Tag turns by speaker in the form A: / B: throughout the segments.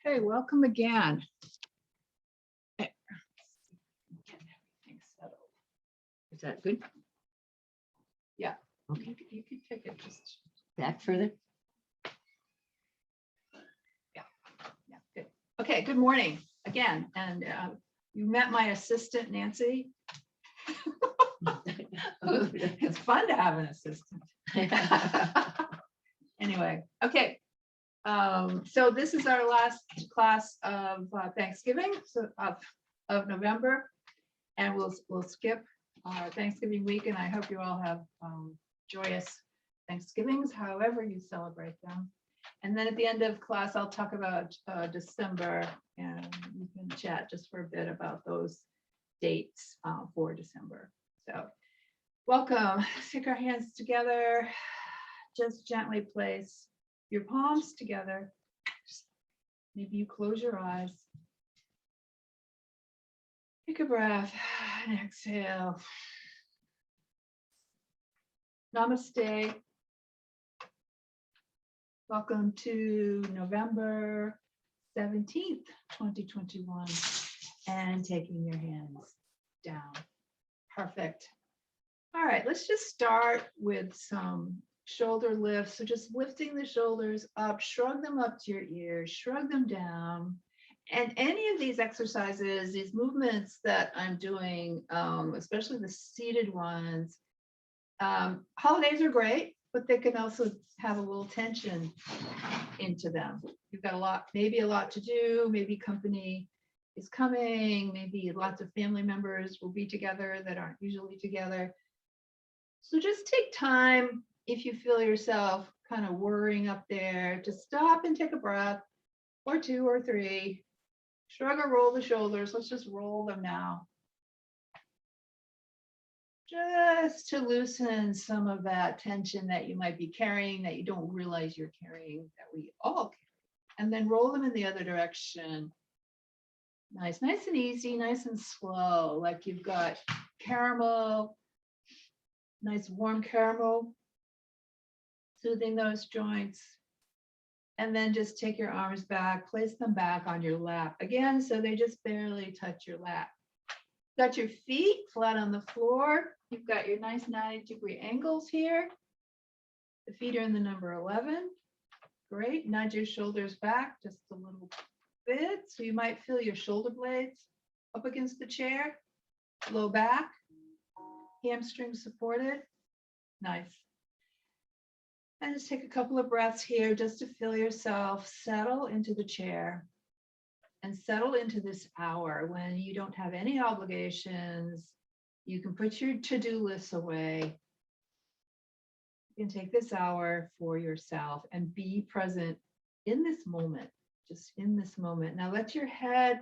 A: Okay, welcome again. Get everything settled.
B: Is that good?
A: Yeah.
B: Okay,
A: You could take it just,
B: back further.
A: yeah, good. Okay, good morning again. And you met my assistant, Nancy. It's fun to have an assistant. Anyway, okay. So this is our last class of Thanksgiving, so of November. And we'll skip our Thanksgiving week, and I hope you all have joyous Thanksgivings, however you celebrate them. And then at the end of class, I'll talk about December, and you can chat just for a bit about those dates for December. So welcome. Take our hands together. Just gently place your palms together. Maybe you close your eyes. Take a breath and exhale. Namaste. Welcome to November 17th, 2021. And taking your hands down. Perfect. All right, let's just start with some shoulder lifts. So just lifting the shoulders up, shrug them up to your ears, shrug them down. And any of these exercises, these movements that I'm doing, especially the seated ones, holidays are great, but they can also have a little tension into them. You've got maybe a lot to do, maybe company is coming, maybe lots of family members will be together that aren't usually together. So just take time, if you feel yourself kind of worrying up there, to stop and take a breath, or two or three. Shrug or roll the shoulders. Let's just roll them now. Just to loosen some of that tension that you might be carrying that you don't realize you're carrying, that we all carry. And then roll them in the other direction. Nice and easy, nice and slow, like you've got caramel, nice warm caramel, soothing those joints. And then just take your arms back, place them back on your lap again, so they just barely touch your lap. Got your feet flat on the floor. You've got your nice 90-degree angles here. The feet are in the number 11. Great. Nudge your shoulders back just a little bit. So you might feel your shoulder blades up against the chair, low back, hamstrings supported. Nice. And just take a couple of breaths here just to feel yourself settle into the chair and settle into this hour when you don't have any obligations. You can put your to-do lists away. You can take this hour for yourself and be present in this moment, just in this moment. Now let your head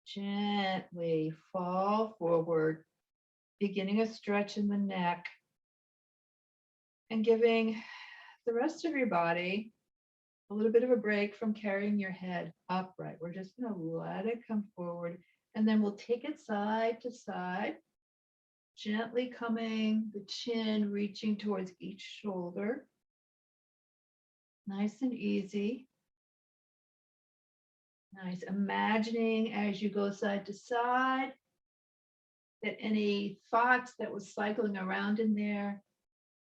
A: gently fall forward, beginning a stretch in the neck and giving the rest of your body a little bit of a break from carrying your head upright. We're just going to let it come forward, and then we'll take it side to side, gently coming, the chin reaching towards each shoulder. Nice and easy. Nice. Imagining as you go side to side that any thoughts that was cycling around in there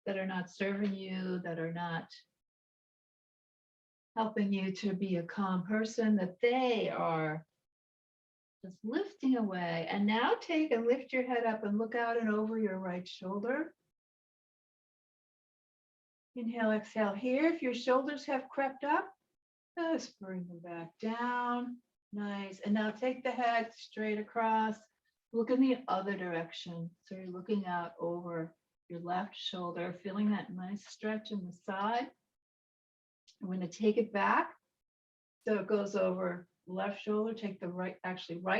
A: that are not serving you, that are not helping you to be a calm person, that they are just lifting away. And now take and lift your head up and look out and over your right shoulder. Inhale, exhale here. If your shoulders have crept up, just bring them back down. Nice. And now take the head straight across. Look in the other direction. So you're looking out over your left shoulder, feeling that nice stretch in the side. I'm going to take it back. So it goes over left shoulder, take the right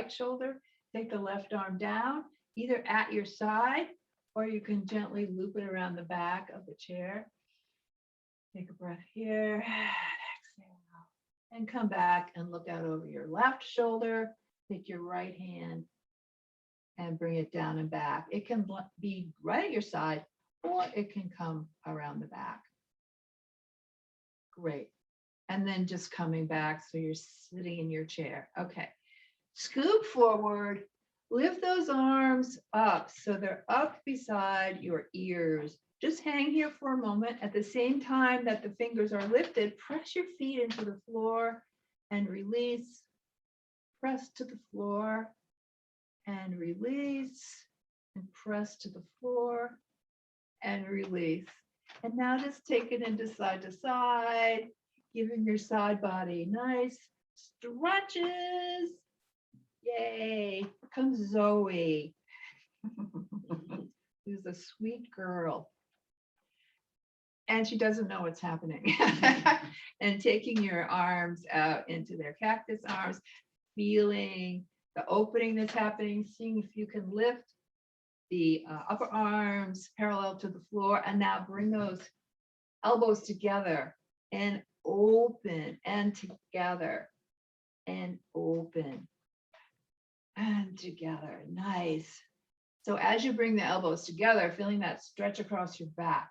A: shoulder, take the left arm down, either at your side, or you can gently loop it around the back of the chair. Take a breath here, exhale, and come back and look out over your left shoulder. Take your right hand and bring it down and back. It can be right at your side, or it can come around the back. Great. And then just coming back. So you're sitting in your chair. Okay. Scoop forward. Lift those arms up so they're up beside your ears. Just hang here for a moment. At the same time that the fingers are lifted, press your feet into the floor and release. Press to the floor and release. And press to the floor and release. And now just take it into side to side, giving your side body nice stretches. Yay, here comes Zoe. Who's a sweet girl. And she doesn't know what's happening. And taking your arms out into their cactus arms, feeling the opening that's happening, seeing if you can lift the upper arms parallel to the floor, and now bring those elbows together and open and together and open and together. Nice. So as you bring the elbows together, feeling that stretch across your back.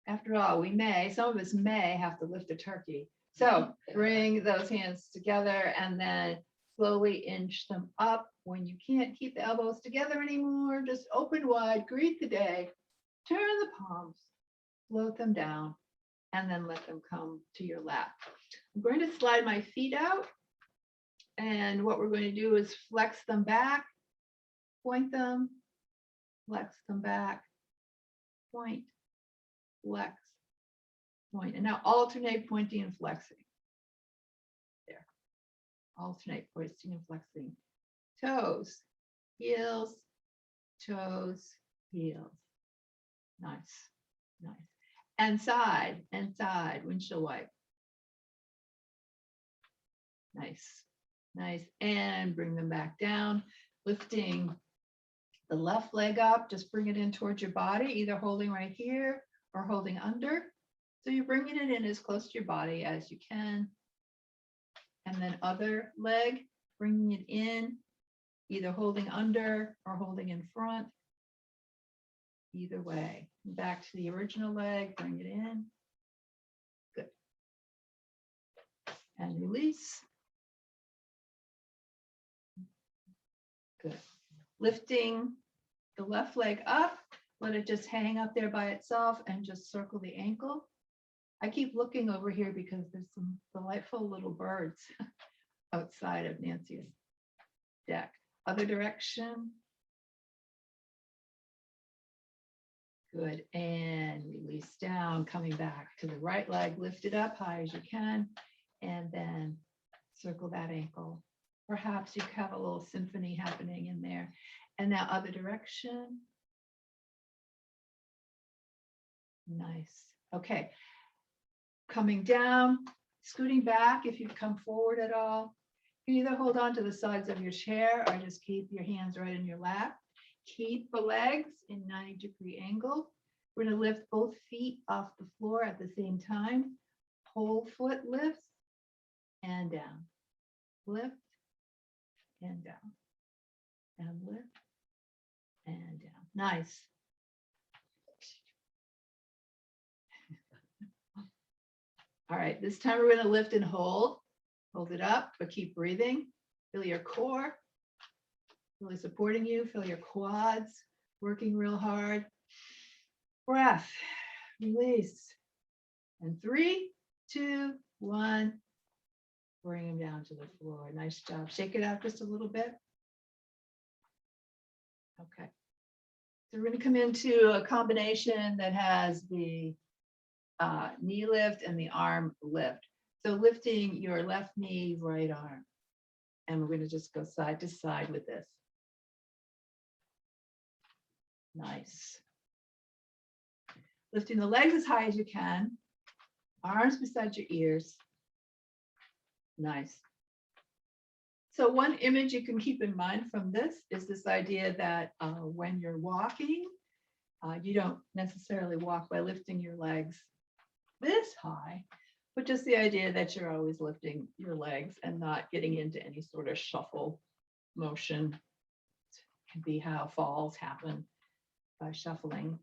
A: After all, some of us may have to lift a turkey. So bring those hands together and then slowly inch them up. When you can't keep the elbows together anymore, just open wide, greet the day, turn the palms, float them down, and then let them come to your lap. I'm going to slide my feet out. And what we're going to do is flex them back, point them, flex them back, point, flex, point. And now alternate pointing and flexing. There. Alternate pointing and flexing. Toes, heels, toes, heels. Nice, nice. And side, windshield wipe. Nice, nice. And bring them back down, lifting the left leg up. Just bring it in towards your body, either holding right here or holding under. So you're bringing it in as close to your body as you can. And then other leg, bringing it in, either holding under or holding in front. Either way, back to the original leg, bring it in. Good. And release. Good. Lifting the left leg up, let it just hang up there by itself and just circle the ankle. I keep looking over here because there's some delightful little birds outside of Nancy's deck. Other direction. Good. And release down, coming back to the right leg, lift it up high as you can, and then circle that ankle. Perhaps you have a little symphony happening in there. And now other direction. Nice. Okay. Coming down, scooting back if you've come forward at all. You can either hold on to the sides of your chair or just keep your hands right in your lap. Keep the legs in 90-degree angle. We're going to lift both feet off the floor at the same time. Whole foot lifts and down. Lift and down. And lift and down. Nice. All right, this time we're going to lift and hold. Hold it up, but keep breathing. Feel your core really supporting you. Feel your quads working real hard. Breath, release. And 3, 2, 1. Bring them down to the floor. Nice job. Shake it out just a little bit. Okay. So we're going to come into a combination that has the knee lift and the arm lift. So lifting your left knee, right arm. And we're going to just go side to side with this. Nice. Lifting the legs as high as you can. Arms beside your ears. Nice. So one image you can keep in mind from this is this idea that when you're walking, you don't necessarily walk by lifting your legs this high, but just the idea that you're always lifting your legs and not getting into any sort of shuffle motion. It can be how falls happen by shuffling.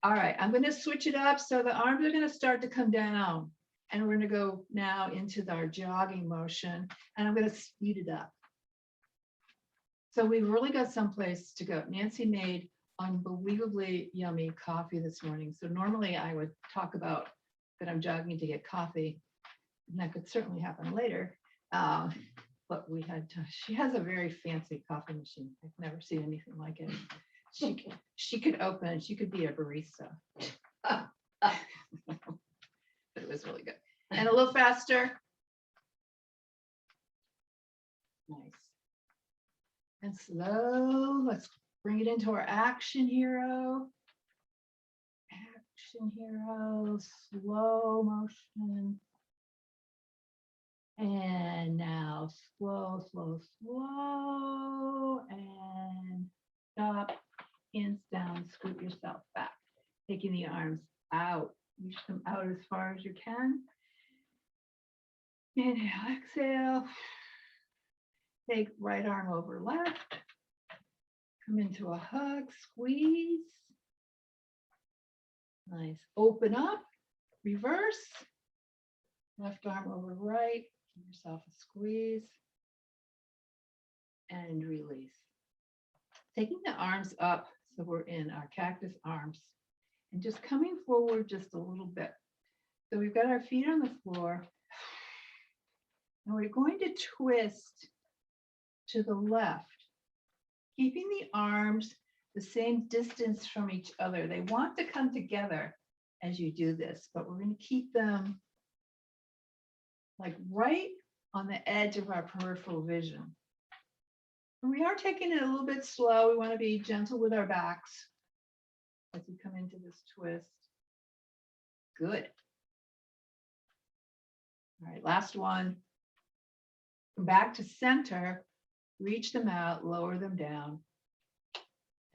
A: All right, I'm going to switch it up. So the arms are going to start to come down. And we're gonna go now into our jogging motion, and I'm gonna speed it up. So we've really got someplace to go. Nancy made unbelievably yummy coffee this morning. So normally I would talk about that I'm jogging to get coffee, and that could certainly happen later. But we had to, she has a very fancy coffee machine. I've never seen anything like it. She could open, she could be a barista. But it was really good. And a little faster. Nice. And slow, let's bring it into our action hero. Action hero, slow motion. And now slow, slow, slow, and stop, hands down, scoot yourself back, taking the arms out, reach them out as far as you can. Inhale, exhale. Take right arm over left. Come into a hug, squeeze. Nice. Open up, reverse. Left arm over right. Give yourself a squeeze. And release. Taking the arms up, so we're in our cactus arms. And just coming forward just a little bit. So we've got our feet on the floor. And we're going to twist to the left, keeping the arms the same distance from each other. They want to come together as you do this, but we're going to keep them like right on the edge of our peripheral vision. And we are taking it a little bit slow. We want to be gentle with our backs as we come into this twist. Good. All right, last one. Come back to center. Reach them out, lower them down,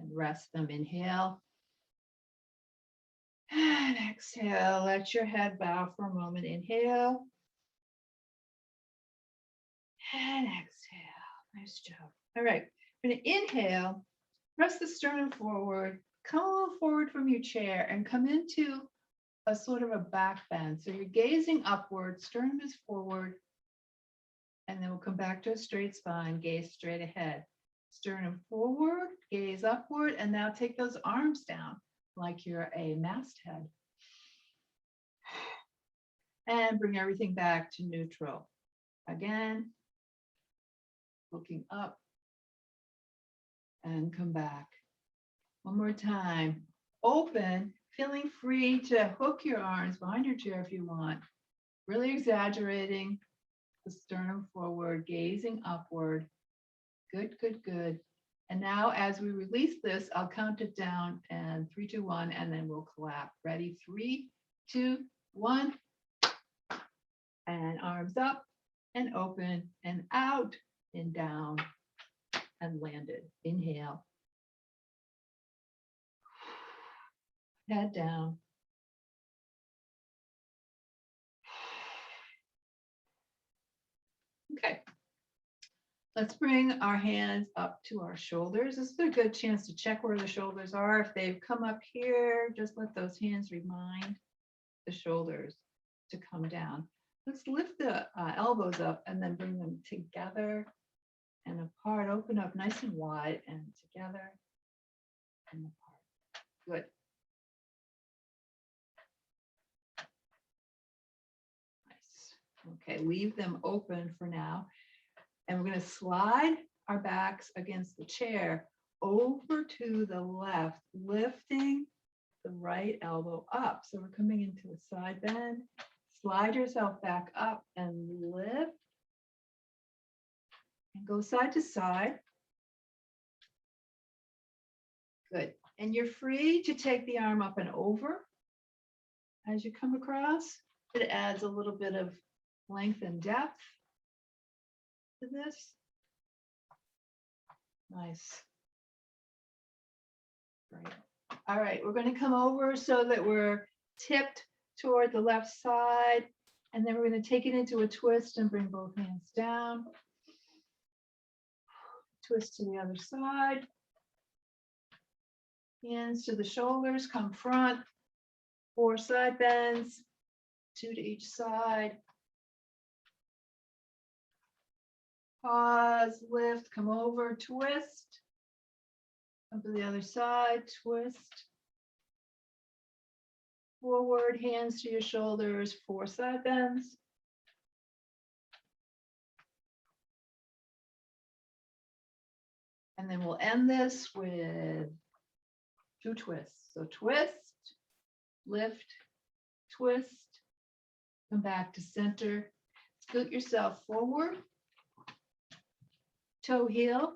A: and rest them. Inhale. And exhale. Let your head bow for a moment. Inhale. And exhale. Nice job. All right. We're going to inhale. Press the sternum forward. Come a little forward from your chair and come into a sort of a back bend. So you're gazing upward. Sternum is forward. And then we'll come back to a straight spine, gaze straight ahead. Sternum forward, gaze upward, and now take those arms down like you're a masthead. And bring everything back to neutral. Again, looking up and come back. One more time. Open, feeling free to hook your arms behind your chair if you want. Really exaggerating. The sternum forward, gazing upward. Good, good, good. And now as we release this, I'll count it down and 3, 2, 1, and then we'll clap. Ready? 3, 2, 1. And arms up and open and out and down and landed. Inhale. Head down. Okay, let's bring our hands up to our shoulders. This is a good chance to check where the shoulders are. If they've come up here, just let those hands remind the shoulders to come down. Let's lift the elbows up and then bring them together and apart. Open up nice and wide and together and apart. Good. Okay, leave them open for now. And we're going to slide our backs against the chair over to the left, lifting the right elbow up. So we're coming into a side bend. Slide yourself back up and lift. And go side to side. Good. And you're free to take the arm up and over as you come across. It adds a little bit of length and depth to this. Nice. Great. All right, we're going to come over so that we're tipped toward the left side, and then we're going to take it into a twist and bring both hands down. Twist to the other side. Hands to the shoulders, come front, 4 side bends. 2 to each side. Pause, lift, come over, twist. Come to the other side, twist. Forward, hands to your shoulders, 4 side bends. And then we'll end this with 2 twists. So twist, lift, twist, come back to center, scoot yourself forward, toe heel,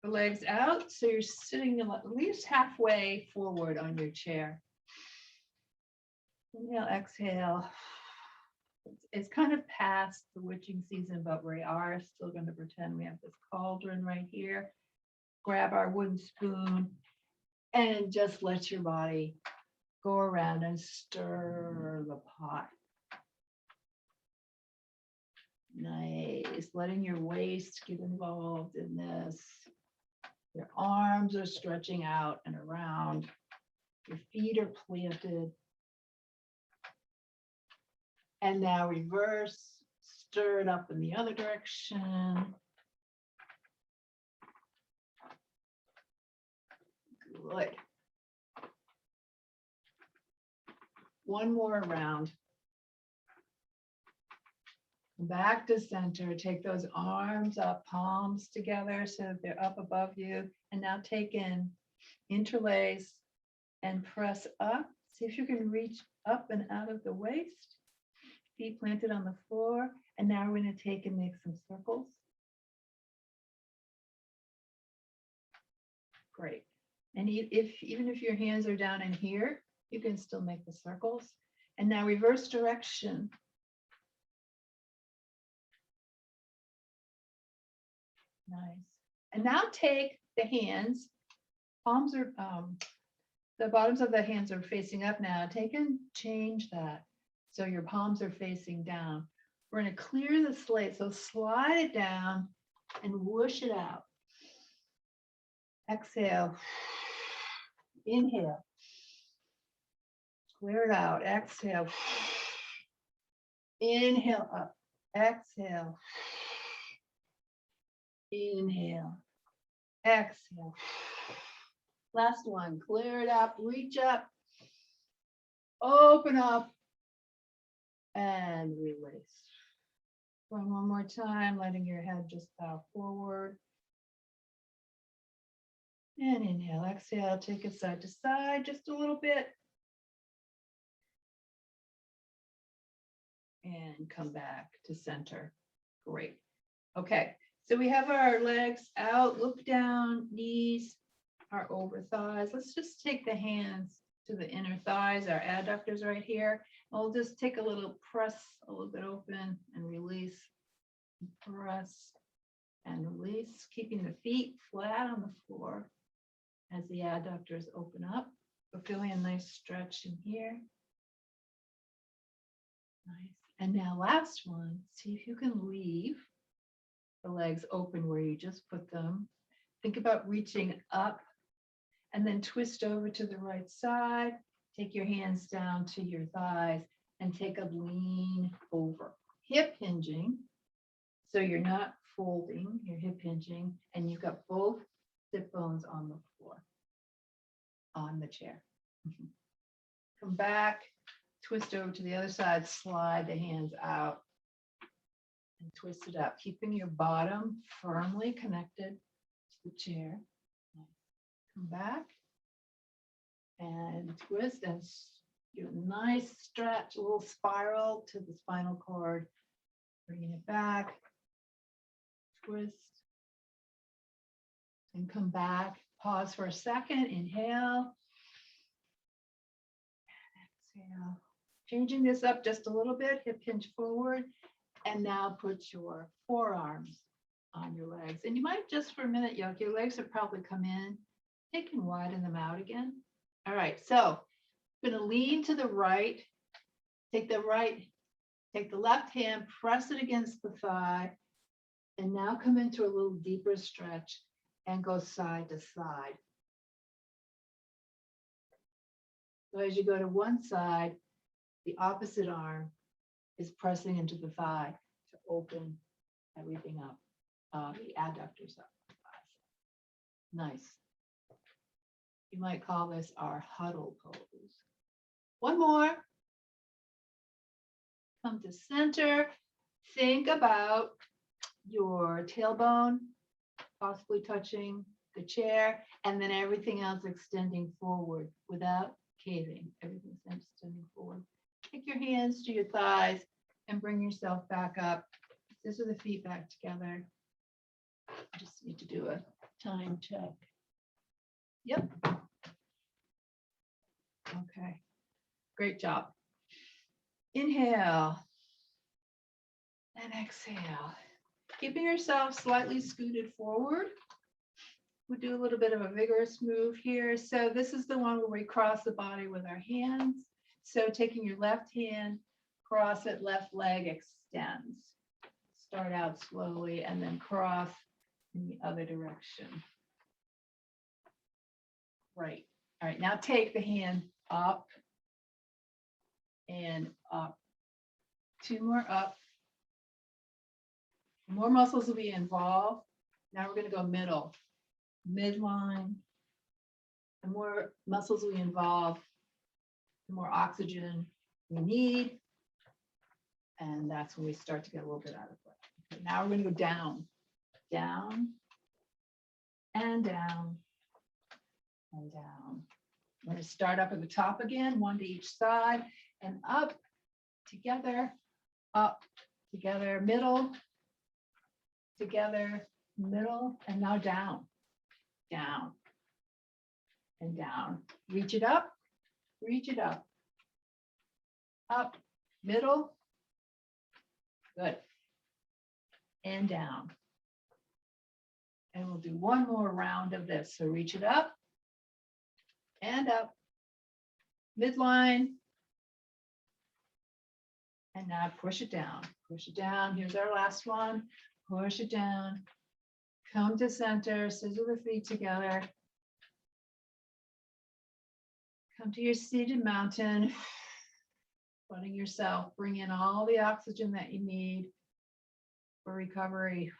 A: the legs out, so you're sitting at least halfway forward on your chair. Inhale, exhale. It's kind of past the witching season, but we are still going to pretend we have this cauldron right here. Grab our wooden spoon and just let your body go around and stir the pot. Nice. Letting your waist get involved in this. Your arms are stretching out and around. Your feet are planted. And now reverse, stir it up in the other direction. Good. One more round. Back to center. Take those arms up, palms together so that they're up above you. And now take in, interlace, and press up. See if you can reach up and out of the waist. Feet planted on the floor. And now we're going to take and make some circles. Great. And even if your hands are down in here, you can still make the circles. And now reverse direction. Nice. And now take the hands, palms are, the bottoms of the hands are facing up now. Take and change that. So your palms are facing down. We're going to clear the slate. So slide it down and whoosh it out. Exhale. Inhale. Clear it out. Exhale. Inhale up. Exhale. Inhale. Exhale. Last one. Clear it up. Reach up. Open up. And release. One more time, letting your head just bow forward. And inhale, exhale, take it side to side just a little bit. And come back to center. Great. Okay, so we have our legs out, look down, knees are over thighs. Let's just take the hands to the inner thighs, our adductors right here. We'll just take a little press, a little bit open and release. Press and release, keeping the feet flat on the floor as the adductors open up. We're feeling a nice stretch in here. Nice. And now last one, see if you can leave the legs open where you just put them. Think about reaching up and then twist over to the right side. Take your hands down to your thighs and take a lean over. Hip hinging. So you're not folding, you're hip hinging, and you've got both sit bones on the floor, on the chair. Come back, twist over to the other side, slide the hands out and twist it up, keeping your bottom firmly connected to the chair. Come back and twist and do a nice stretch, a little spiral to the spinal cord, bringing it back. Twist and come back. Pause for a second. Inhale. Exhale. Changing this up just a little bit. Hip hinge forward. And now put your forearms on your legs. And you might just for a minute, your legs have probably come in. Take and widen them out again. All right. So I'm going to lean to the right. Take the left hand, press it against the thigh. And now come into a little deeper stretch and go side to side. So as you go to one side, the opposite arm is pressing into the thigh to open everything up, the adductors up. Nice. You might call this our huddle pose. One more. Come to center. Think about your tailbone possibly touching the chair, and then everything else extending forward without caving. Everything's extending forward. Take your hands to your thighs and bring yourself back up. Scissor the feet back together. I just need to do a time check. Yep. Okay. Great job. Inhale and exhale. Keeping yourself slightly scooted forward. We'll do a little bit of a vigorous move here. So this is the one where we cross the body with our hands. So taking your left hand, cross it, left leg extends. Start out slowly and then cross in the other direction. Right. All right, now take the hand up and up. Two more up. More muscles will be involved. Now we're going to go middle, midline. The more muscles we involve, the more oxygen we need. And that's when we start to get a little bit out of breath. Okay, now we're going to go down, down, and down, and down. We're going to start up at the top again, one to each side, and up, together, middle, together, middle, and now down, down, and down. Reach it up, up, middle, good, and down. And we'll do one more round of this. So reach it up, and up, midline, and now push it down, push it down. Here's our last one. Push it down, come to center, scissor the feet together. Come to your seated mountain, letting yourself bring in all the oxygen that you need for recovery.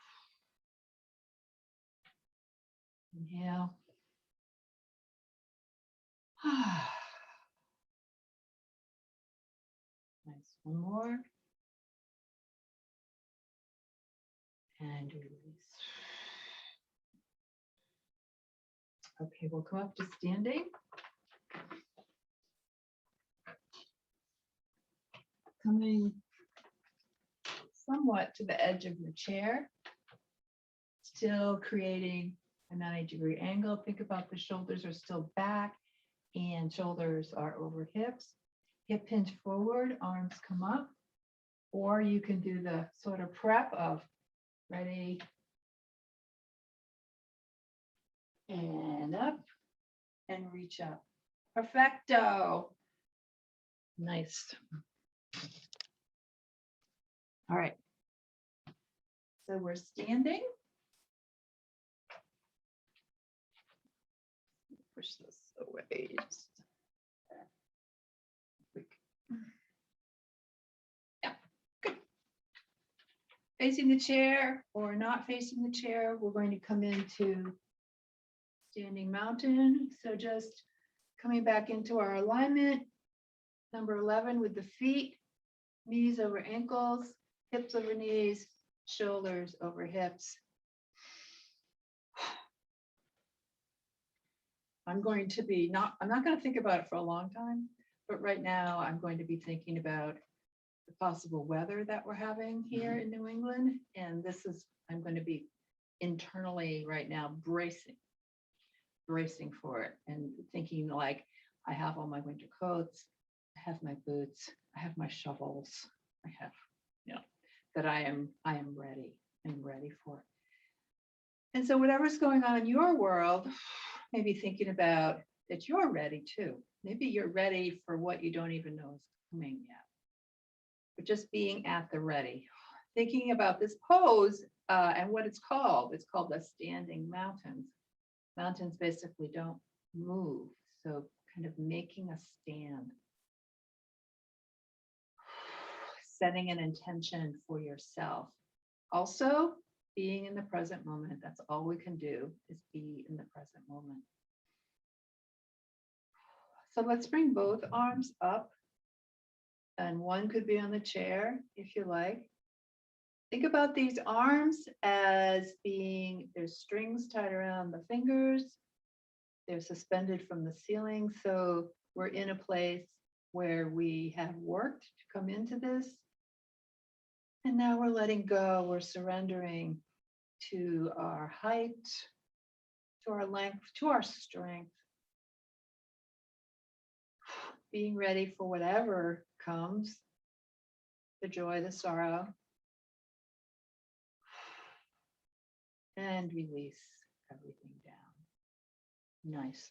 A: Inhale. Nice, one more. And release. Okay, we'll come up to standing. Coming somewhat to the edge of your chair. Still creating a 90-degree angle. Think about the shoulders are still back and shoulders are over hips. Hip hinge forward, arms come up. Or you can do the sort of prep of ready, and up, and reach up. Perfecto. Nice. All right. So we're standing. Push this away. Yeah, good. Facing the chair or not facing the chair, we're going to come into standing mountain. So just coming back into our alignment, number 11 with the feet, knees over ankles, hips over knees, shoulders over hips. I'm going to be I'm not going to think about it for a long time, but right now I'm going to be thinking about the possible weather that we're having here in New England. And I'm going to be internally right now bracing for it and thinking like, I have all my winter coats, I have my boots, I have my shovels, I have, that I am ready. I'm ready for it. And so whatever's going on in your world, maybe thinking about that you're ready too. Maybe you're ready for what you don't even know is coming yet. But just being at the ready. Thinking about this pose and what it's called. It's called the standing mountains. Mountains basically don't move. So kind of making a stand. setting an intention for yourself. Also, being in the present moment. That's all we can do is be in the present moment. So let's bring both arms up. And one could be on the chair if you like. Think about these arms as being, there's strings tied around the fingers. They're suspended from the ceiling. So we're in a place where we have worked to come into this. And now we're letting go. We're surrendering to our height, to our length, to our strength. Being ready for whatever comes, the joy, the sorrow. And release everything down. Nice.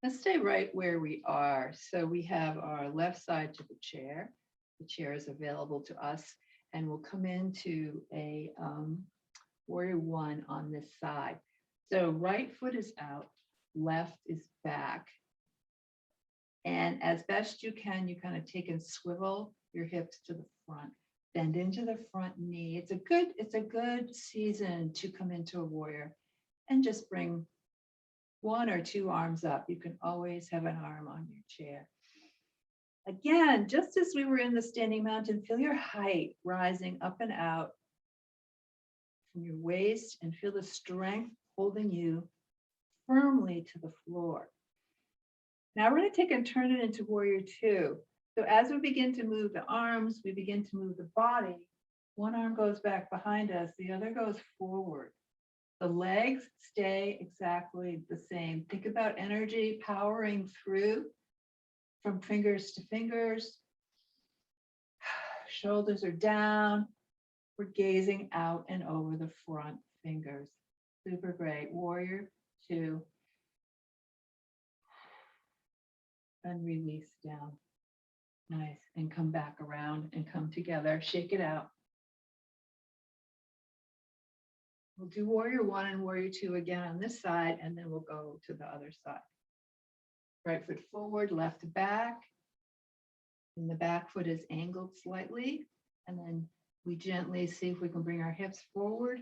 A: Let's stay right where we are. So we have our left side to the chair. The chair is available to us, and we'll come into a warrior one on this side. So right foot is out, left is back. And as best you can, you kind of take and swivel your hips to the front. Bend into the front knee. It's a good season to come into a warrior and just bring one or two arms up. You can always have an arm on your chair. Again, just as we were in the standing mountain, feel your height rising up and out from your waist and feel the strength holding you firmly to the floor. Now we're going to take and turn it into warrior two. So as we begin to move the arms, we begin to move the body. One arm goes back behind us, the other goes forward. The legs stay exactly the same. Think about energy powering through from fingers to fingers. Shoulders are down. We're gazing out and over the front fingers. Super great. Warrior two. And release down. Nice. And come back around and come together. Shake it out. We'll do warrior one and warrior two again on this side, and then we'll go to the other side. Right foot forward, left to back. And the back foot is angled slightly. And then we gently see if we can bring our hips forward.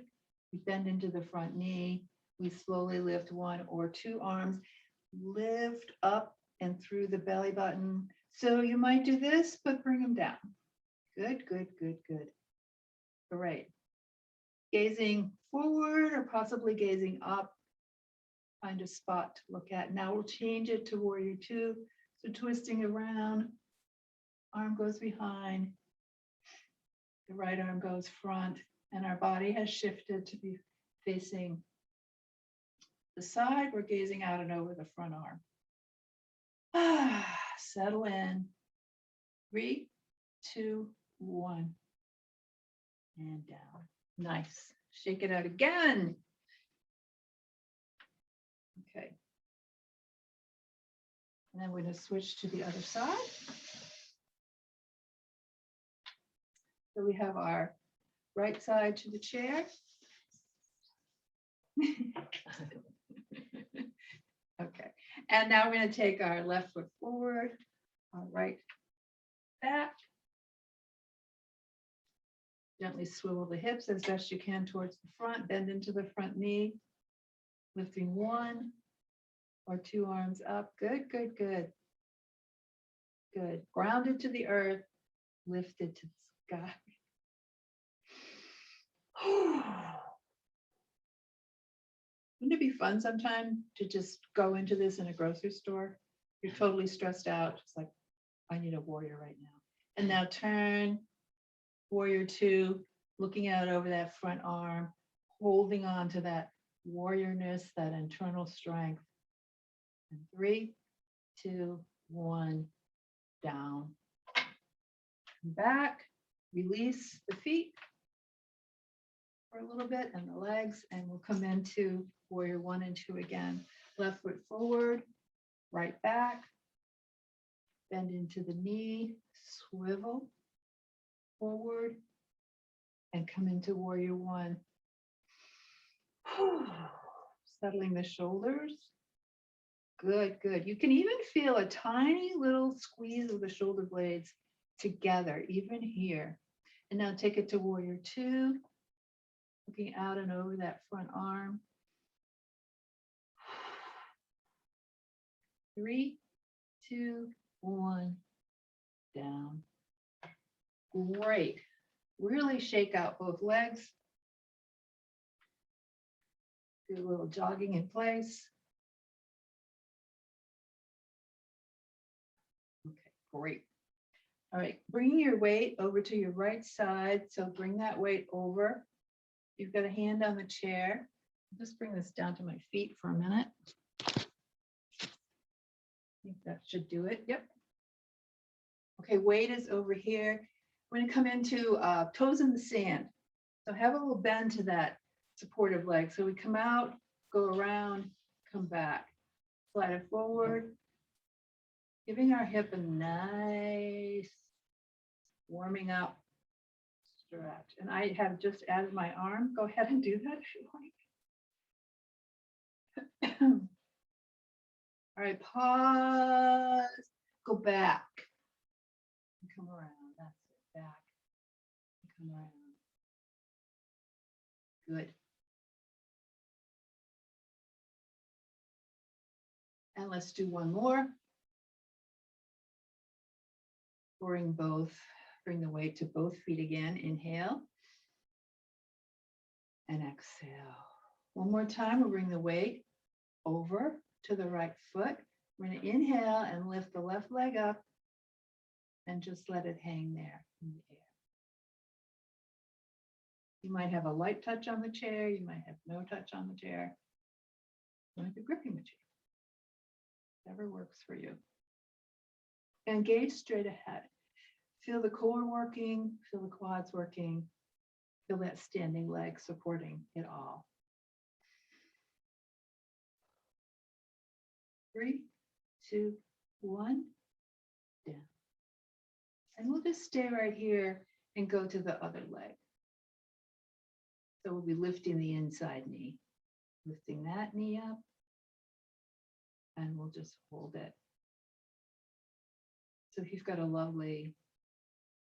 A: We bend into the front knee. We slowly lift one or two arms. Lift up and through the belly button. So you might do this, but bring them down. Good, good, good, good. Great. Gazing forward or possibly gazing up. Find a spot to look at. Now we'll change it to warrior two. So twisting around, arm goes behind, the right arm goes front, and our body has shifted to be facing the side. We're gazing out and over the front arm. Settle in. 3, 2, 1. And down. Nice. Shake it out again. Okay. And then we're going to switch to the other side. So we have our right side to the chair. Okay. And now we're going to take our left foot forward, our right back. Gently swivel the hips as best you can towards the front, bend into the front knee, lifting one or two arms up. Good, good, good. Good. Grounded to the earth, lifted to the sky. Wouldn't it be fun sometime to just go into this in a grocery store? You're totally stressed out. It's like, I need a warrior right now. And now turn, warrior two, looking out over that front arm, holding on to that warriorness, that internal strength. And 3, 2, 1, down. Come back, release the feet for a little bit and the legs, and we'll come into warrior 1 and 2 again. Left foot forward, right back, bend into the knee, swivel forward, and come into warrior 1. Settling the shoulders. Good, good. You can even feel a tiny little squeeze of the shoulder blades together, even here. And now take it to warrior two, looking out and over that front arm. 3, 2, 1, down. Great. Really shake out both legs. Do a little jogging in place. Okay, great. All right, bringing your weight over to your right side. So bring that weight over. You've got a hand on the chair. Just bring this down to my feet for a minute. I think that should do it. Yep. Okay, weight is over here. We're going to come into toes in the sand. So have a little bend to that supportive leg. So we come out, go around, come back. Slide it forward. Giving our hip a nice warming up stretch. And I have just added my arm. Go ahead and do that if you like. All right, pause. Go back. Come around. That's it. Back. Come around. Good. And let's do one more. Bring the weight to both feet again. Inhale. And exhale. One more time, we'll bring the weight over to the right foot. We're going to inhale and lift the left leg up and just let it hang there in the air. You might have a light touch on the chair. You might have no touch on the chair. You might be gripping the chair. Whatever works for you. And gaze straight ahead. Feel the core working, feel the quads working, feel that standing leg supporting it all. 3, 2, 1, down. And we'll just stay right here and go to the other leg. So we'll be lifting the inside knee, lifting that knee up, and we'll just hold it. So if you've got a lovely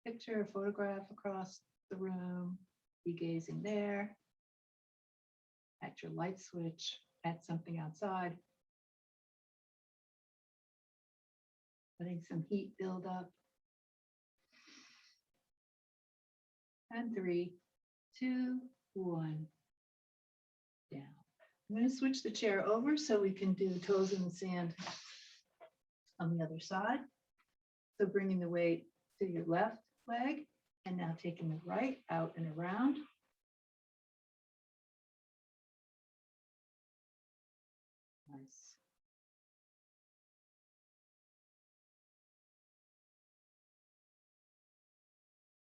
A: picture, a photograph across the room, be gazing there. At your light switch, at something outside. Letting some heat build up. And 3, 2, 1, down. I'm going to switch the chair over so we can do toes in the sand on the other side. So bringing the weight to your left leg and now taking the right out and around. Nice.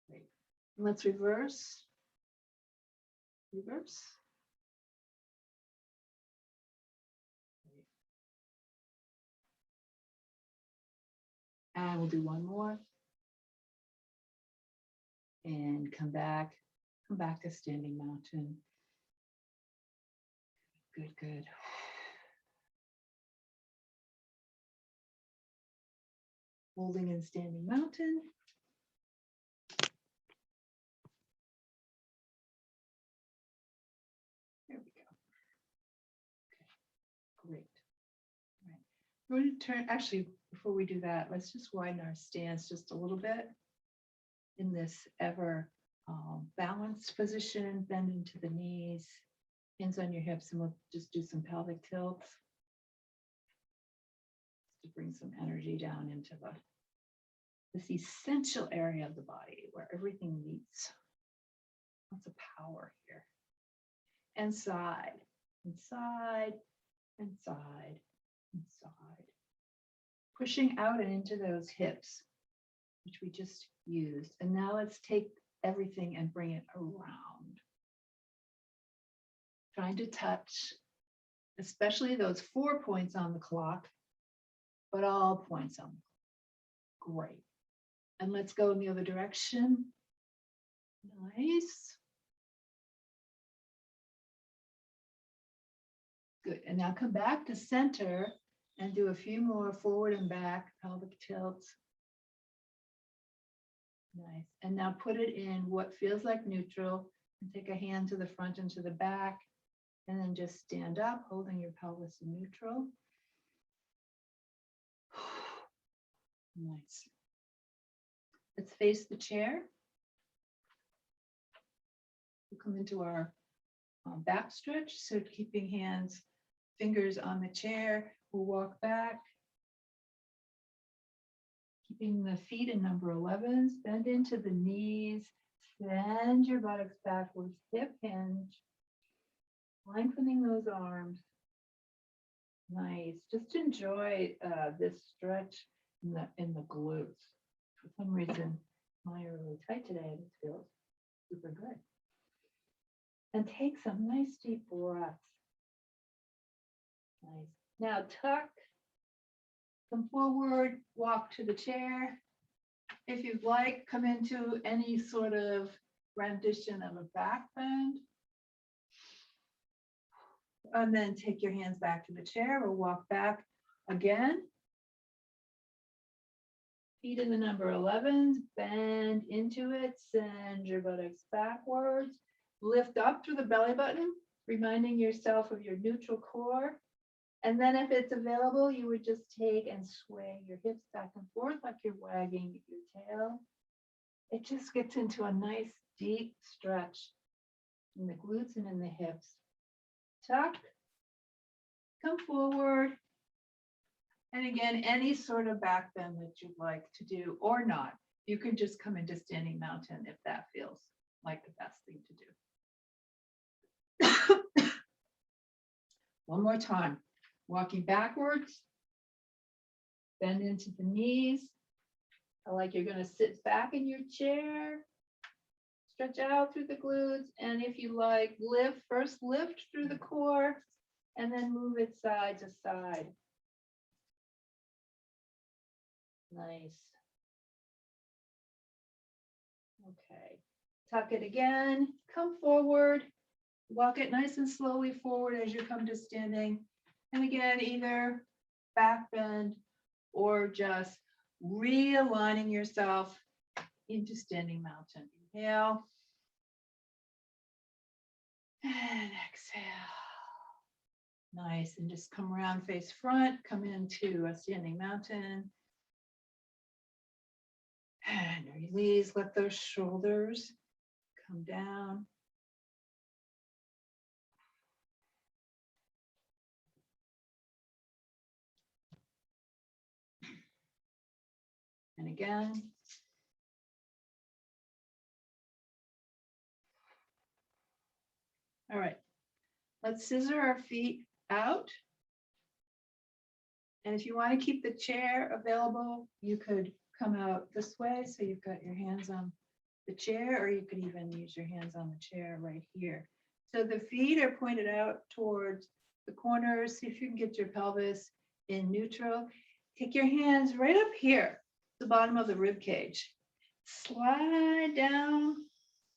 A: Great. Let's reverse. Reverse. And we'll do one more. And come back to standing mountain. Good, good. Holding in standing mountain. There we go. Okay, great. All right. We're going to turn, actually, before we do that, let's just widen our stance just a little bit in this ever balanced position, bend into the knees, hands on your hips, and we'll just do some pelvic tilts to bring some energy down into this essential area of the body where everything meets. Lots of power here. And side, and side, and side, and side. Pushing out and into those hips, which we just used. And now let's take everything and bring it around. Trying to touch, especially those 4 points on the clock, but all points on the clock. Great. And let's go in the other direction. Nice. Good. And now come back to center and do a few more forward and back pelvic tilts. Nice. And now put it in what feels like neutral and take a hand to the front and to the back. And then just stand up, holding your pelvis in neutral. Nice. Let's face the chair. We'll come into our back stretch. So keeping hands, fingers on the chair, we'll walk back. Keeping the feet in number 11s, bend into the knees, bend your buttocks backwards, hip hinge, lengthening those arms. Nice. Just enjoy this stretch in the glutes. For some reason, mine are really tight today and it feels super good. And take some nice deep breaths. Nice. Now tuck, come forward, walk to the chair. If you'd like, come into any sort of rendition of a back bend. And then take your hands back to the chair or walk back again. Feet in the number 11s, bend into it, send your buttocks backwards. Lift up through the belly button, reminding yourself of your neutral core. And then if it's available, you would just take and sway your hips back and forth like you're wagging your tail. It just gets into a nice deep stretch in the glutes and in the hips. Tuck, come forward. And again, any sort of back bend that you'd like to do or not. You can just come into standing mountain if that feels like the best thing to do. One more time. Walking backwards, bend into the knees. Like you're going to sit back in your chair, stretch out through the glutes, and if you like, lift through the core, and then move it side to side. Nice. Okay, tuck it again, come forward, walk it nice and slowly forward as you come to standing. And again, either back bend or just realigning yourself into standing mountain. Inhale and exhale. Nice. And just come around face front, come into a standing mountain. And release, let those shoulders come down. And again. All right, let's scissor our feet out. And if you want to keep the chair available, you could come out this way. So you've got your hands on the chair, or you could even use your hands on the chair right here. So the feet are pointed out towards the corners. See if you can get your pelvis in neutral. Take your hands right up here, the bottom of the rib cage. Slide down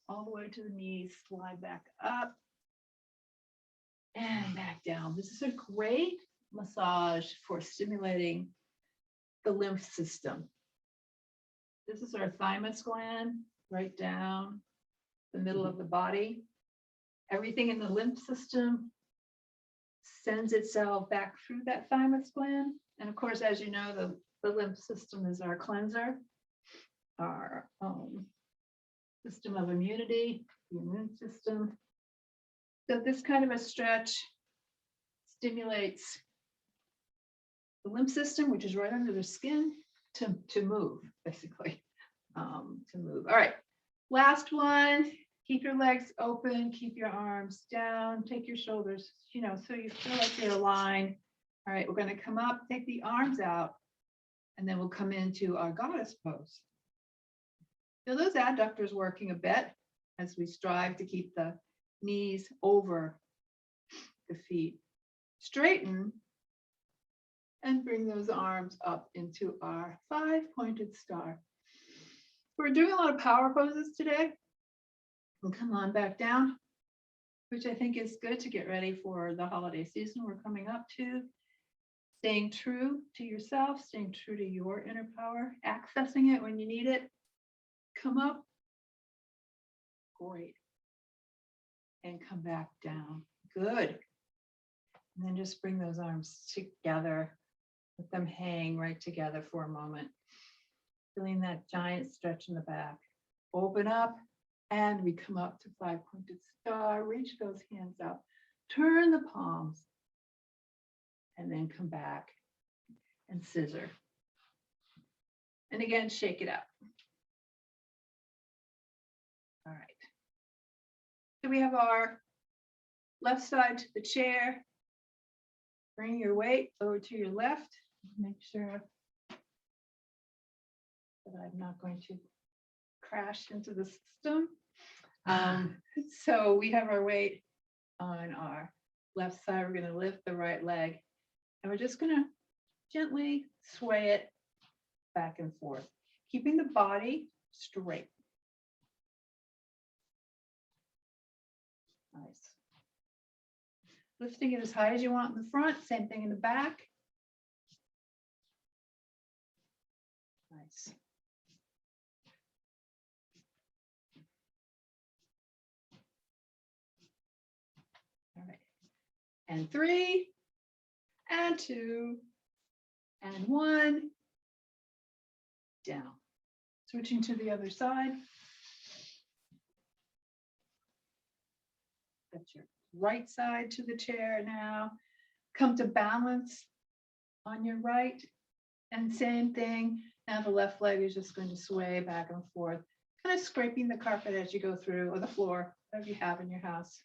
A: all the way to the knees, slide back up and back down. This is a great massage for stimulating the lymph system. This is our thymus gland, right down the middle of the body. Everything in the lymph system sends itself back through that thymus gland. And of course, as you know, the lymph system is our cleanser, our system of immunity, the immune system. So this kind of a stretch stimulates the lymph system, which is right under the skin, to move, basically, to move. All right, last one. Keep your legs open, keep your arms down, take your shoulders, so you feel like you're aligned. All right, we're going to come up, take the arms out, and then we'll come into our goddess pose. Feel those adductors working a bit as we strive to keep the knees over the feet. Straighten and bring those arms up into our 5-pointed star. We're doing a lot of power poses today. We'll come on back down, which I think is good to get ready for the holiday season we're coming up to. Staying true to yourself, staying true to your inner power, accessing it when you need it. come up. Great. And come back down. Good. And then just bring those arms together. Let them hang right together for a moment. Feeling that giant stretch in the back. Open up and we come up to five-pointed star. Reach those hands up. Turn the palms. And then come back and scissor. And again, shake it out. All right. So we have our left side to the chair. Bring your weight over to your left. Make sure that I'm not going to crash into the system. So we have our weight on our left side. We're going to lift the right leg and we're just going to gently sway it back and forth, keeping the body straight. Nice. Lifting it as high as you want in the front, same thing in the back. Nice. All right. And 3, and 2, and 1. Down. Switching to the other side. Get your right side to the chair now. Come to balance on your right. And same thing. Now the left leg is just going to sway back and forth, kind of scraping the carpet as you go through, or the floor, whatever you have in your house.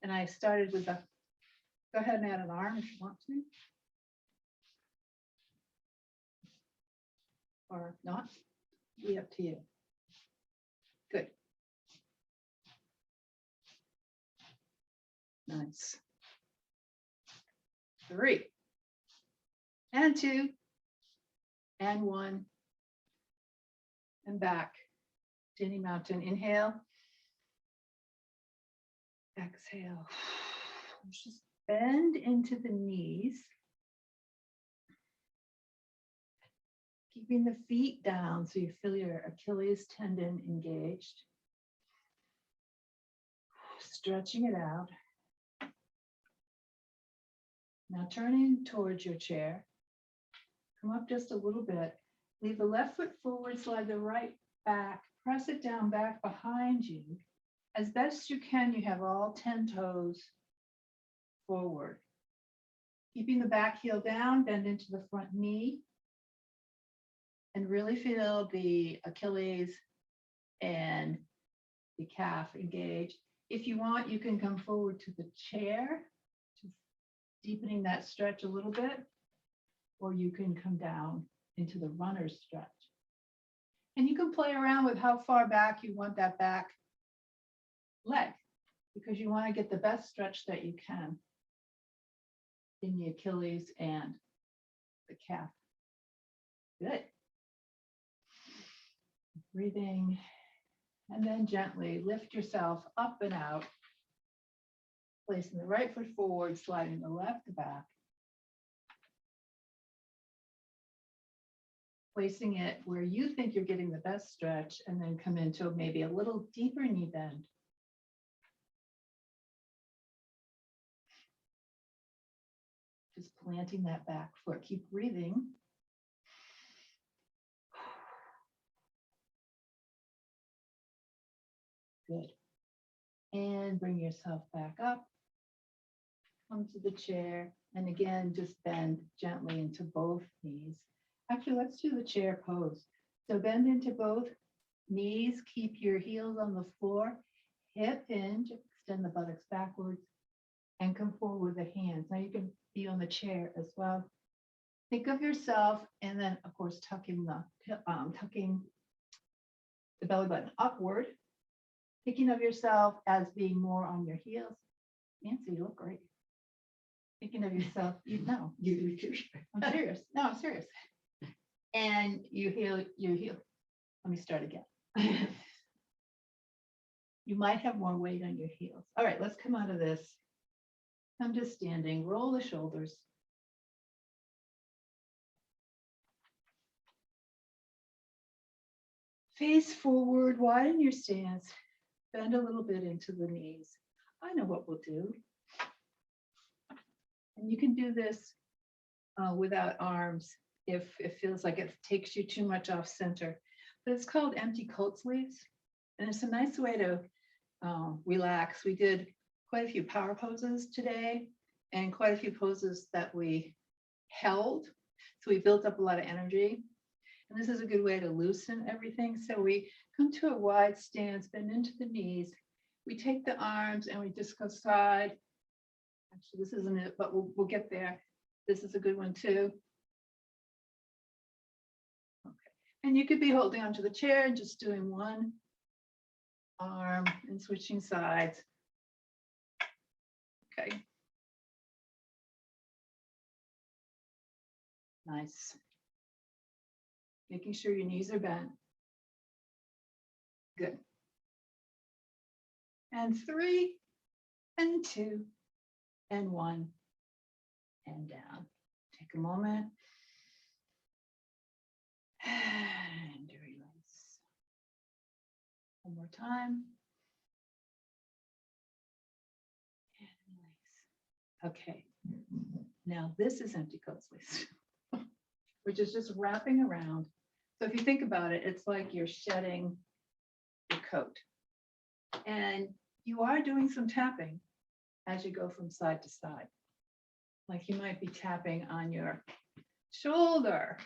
A: And I started with the, go ahead and add an arm if you want to. Or not, be up to you. Good. Nice. 3, and 2, and 1, and back. Standing mountain, inhale. Exhale. Just bend into the knees. Keeping the feet down so you feel your Achilles tendon engaged. Stretching it out. Now turning towards your chair. Come up just a little bit. Leave the left foot forward, slide the right back. Press it down back behind you. As best you can, you have all 10 toes forward. Keeping the back heel down, bend into the front knee. And really feel the Achilles and the calf engage. If you want, you can come forward to the chair, deepening that stretch a little bit, or you can come down into the runner's stretch. And you can play around with how far back you want that back leg, because you want to get the best stretch that you can in the Achilles and the calf. Good. Breathing, and then gently lift yourself up and out, placing the right foot forward, sliding the left back, placing it where you think you're getting the best stretch, and then come into maybe a little deeper knee bend. Just planting that back foot. Keep breathing. Good. And bring yourself back up. Come to the chair. And again, just bend gently into both knees. Actually, let's do the chair pose. So bend into both knees. Keep your heels on the floor. Hip hinge. Extend the buttocks backwards. And come forward with the hands. Now you can be on the chair as well. Think of yourself, and then, of course, tucking the belly button upward. Thinking of yourself as being more on your heels. Nancy, you look great. Thinking of yourself, I'm serious. No, I'm serious. And you heel. Let me start again. You might have more weight on your heels. All right, let's come out of this. Come to standing, roll the shoulders. Face forward, widen your stance, bend a little bit into the knees. I know what we'll do. And you can do this without arms if it feels like it takes you too much off center. But it's called empty coat sleeves. And it's a nice way to relax. We did quite a few power poses today and quite a few poses that we held. So we built up a lot of energy. And this is a good way to loosen everything. So we come to a wide stance, bend into the knees. We take the arms and we just go side. Actually, this isn't it, but we'll get there. This is a good one too. Okay. And you could be holding onto the chair and just doing one arm and switching sides. Okay. Nice. Making sure your knees are bent. Good. And 3, and 2, and 1, and down. Take a moment. And release. One more time. And release. Okay. Now this is empty coat sleeves, which is just wrapping around. So if you think about it, it's like you're shedding your coat. And you are doing some tapping as you go from side to side. Like you might be tapping on your shoulder,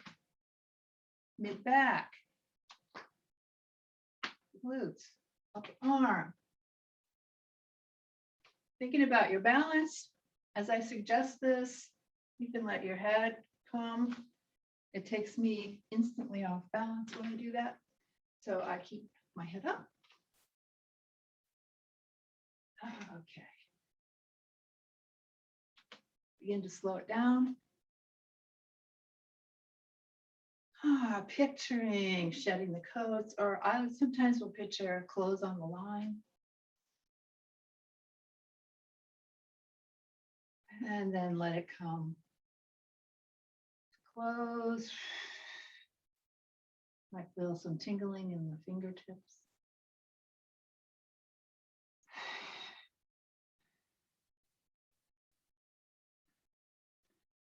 A: mid-back, glutes, up arm. Thinking about your balance, as I suggest this, you can let your head come. It takes me instantly off balance when I do that. So I keep my head up. Okay. Begin to slow it down. Picturing shedding the coats, or I sometimes will picture clothes on the line. And then let it come. Close. Might feel some tingling in the fingertips.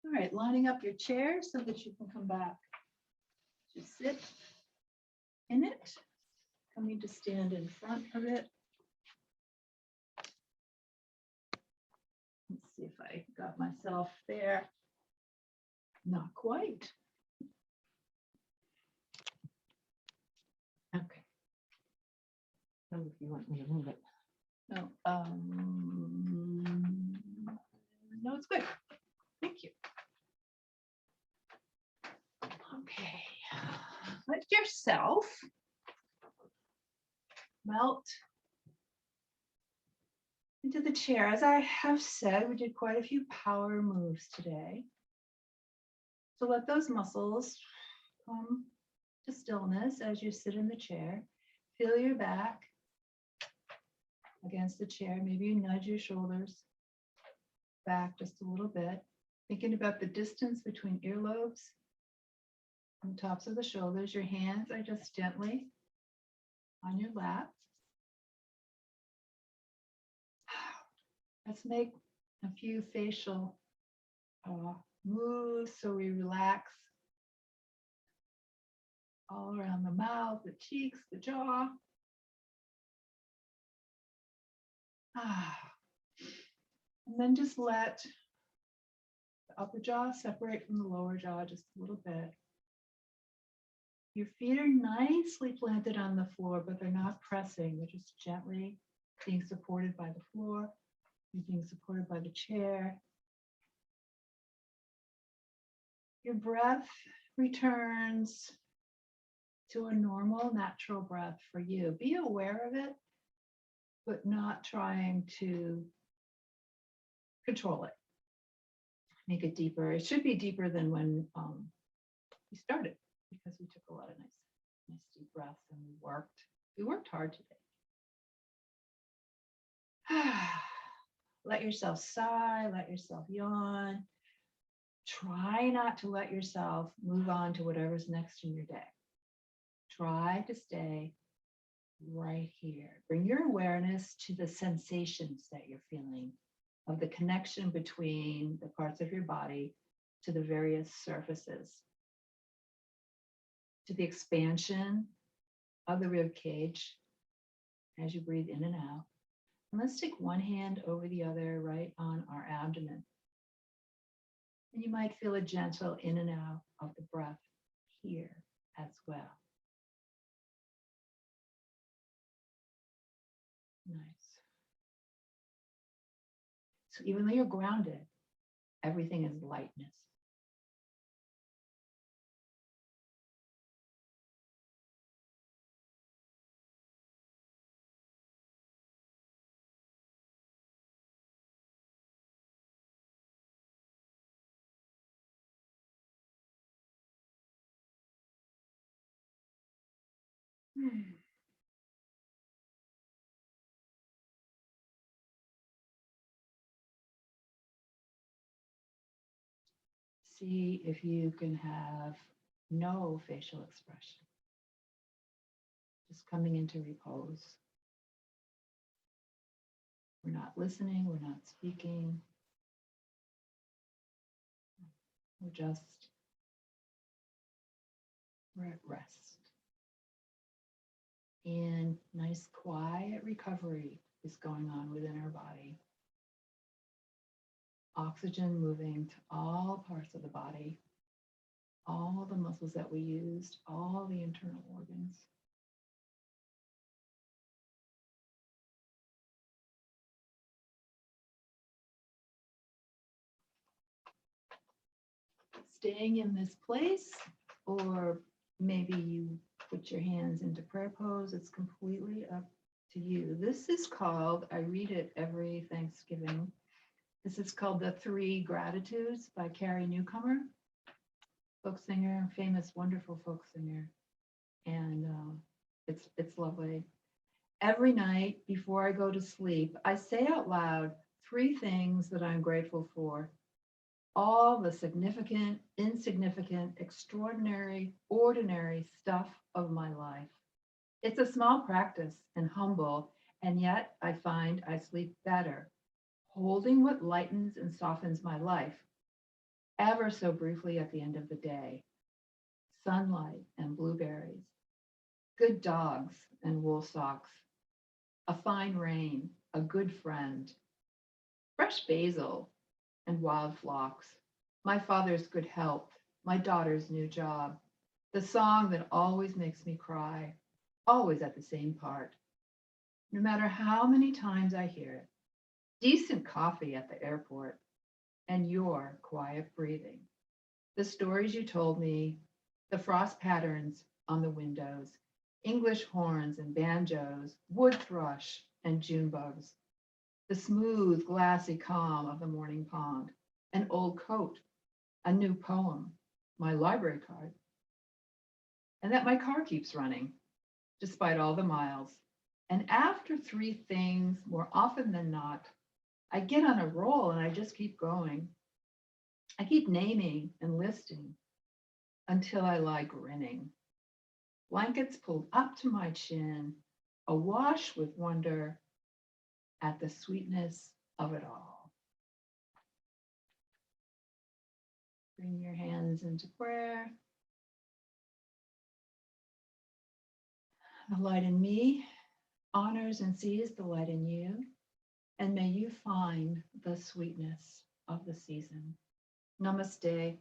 A: All right, lining up your chair so that you can come back. Just sit in it. Coming to stand in front of it. Let's see if I got myself there. Not quite. Okay.
B: So if you want me to move it.
A: No, no, it's good. Thank you. Okay. Let yourself melt into the chair. As I have said, we did quite a few power moves today. So let those muscles come to stillness as you sit in the chair. Feel your back against the chair. Maybe you nudge your shoulders back just a little bit. Thinking about the distance between earlobes and the tops of the shoulders. Your hands are just gently on your lap. Let's make a few facial moves so we relax all around the mouth, the cheeks, the jaw. And then just let the upper jaw separate from the lower jaw just a little bit. Your feet are nicely planted on the floor, but they're not pressing. They're just gently being supported by the floor. You're being supported by the chair. Your breath returns to a normal, natural breath for you. Be aware of it, but not trying to control it. Make it deeper. It should be deeper than when we started, because we took a lot of nice deep breaths and we worked hard today. Let yourself sigh, let yourself yawn. Try not to let yourself move on to whatever's next in your day. try to stay right here. Bring your awareness to the sensations that you're feeling of the connection between the parts of your body to the various surfaces, to the expansion of the rib cage as you breathe in and out. And let's take one hand over the other right on our abdomen. And you might feel a gentle in and out of the breath here as well. Nice. So even though you're grounded, everything is lightness. See if you can have no facial expression. Just coming into repose. We're not listening, we're not speaking. We're at rest. And nice quiet recovery is going on within our body. Oxygen moving to all parts of the body, all the muscles that we used, all the internal organs. Staying in this place, or maybe you put your hands into prayer pose. It's completely up to you. This is called, I read it every Thanksgiving. This is called The Three Gratitudes by Carrie Newcomer, folk singer, famous, wonderful folk singer. And it's lovely. Every night before I go to sleep, I say out loud 3 things that I'm grateful for. All the significant, insignificant, extraordinary, ordinary stuff of my life. It's a small practice and humble, and yet I find I sleep better, holding what lightens and softens my life, ever so briefly at the end of the day. Sunlight and blueberries, good dogs and wool socks, a fine rain, a good friend, fresh basil and wild phlox, my father's good health, my daughter's new job, the song that always makes me cry, always at the same part, no matter how many times I hear it, decent coffee at the airport, and your quiet breathing, the stories you told me, the frost patterns on the windows, English horns and banjos, wood thrush and June bugs, the smooth, glassy calm of the morning pond, an old coat, a new poem, my library card, and that my car keeps running despite all the miles. And after 3 things, more often than not, I get on a roll and I just keep going. I keep naming and listing until I lie grinning. Blankets pulled up to my chin, awash with wonder at the sweetness of it all. Bring your hands into prayer. The light in me honors and sees the light in you, and may you find the sweetness of the season. Namaste.